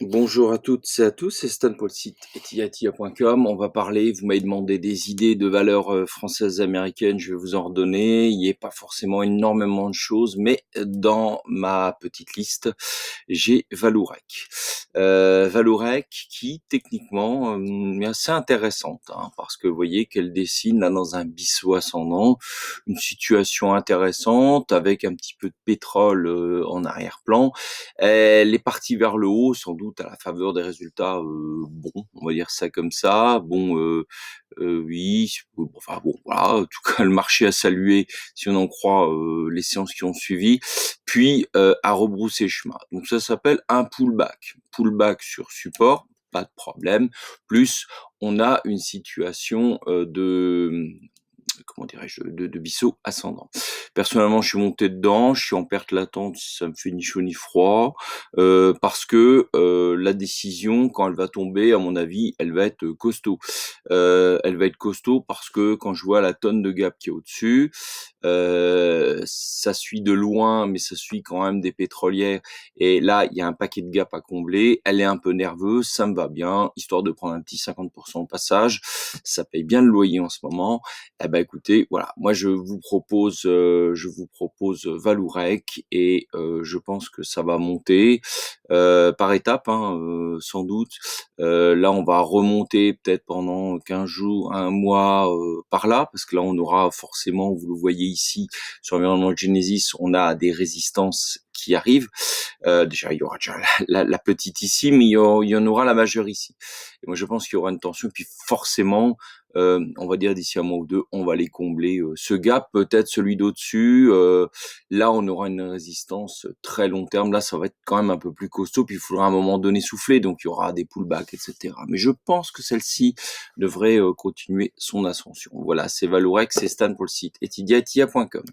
Bonjour à toutes et à tous, c'est Stan pour le site etiatia.com. On va parler, vous m'avez demandé des idées de valeurs françaises et américaines, je vais vous en redonner. Il n'y a pas forcément énormément de choses, mais dans ma petite liste, j'ai Vallourec. Vallourec qui, techniquement, est assez intéressante, hein, parce que vous voyez qu'elle dessine là dans un bisseau ascendant, une situation intéressante avec un petit peu de pétrole en arrière-plan. Elle est partie vers le haut, sans doute à la faveur des résultats bons, on va dire ça comme ça. Bon, oui, enfin bon, voilà. En tout cas, le marché a salué, si on en croit les séances qui ont suivi, puis a rebroussé chemin. Donc ça s'appelle un pullback. Pullback sur support, pas de problème. Plus, on a une situation de comment dirais-je, de Bissau ascendant. Personnellement, je suis monté dedans, je suis en perte latente, ça me fait ni chaud ni froid, parce que la décision, quand elle va tomber, à mon avis, elle va être costaud. Elle va être costaud parce que quand je vois la tonne de gap qui est au-dessus, ça suit de loin, mais ça suit quand même des pétrolières. Et là, il y a un paquet de gap à combler. Elle est un peu nerveuse, ça me va bien, histoire de prendre un petit 50% au passage. Ça paye bien le loyer en ce moment. Eh ben écoutez, voilà, moi je vous propose Vallourec et je pense que ça va monter par étapes, hein, sans doute. Là, on va remonter peut-être pendant 15 jours, un mois par là, parce que là, on aura forcément, vous le voyez ici, sur l'environnement de Genesis, on a des résistances qui arrivent. Déjà, il y aura déjà la petite ici, mais il y en aura la majeure ici. Et moi, je pense qu'il y aura une tension, puis forcément, on va dire d'ici un mois ou deux, on va les combler. Ce gap, peut-être celui d'au-dessus, là, on aura une résistance très long terme. Là, ça va être quand même un peu plus costaud, puis il faudra à un moment donné souffler, donc il y aura des pullbacks, etc. Mais je pense que celle-ci devrait continuer son ascension. Voilà, c'est Vallourec, c'est Stan pour le site etidiatia.com.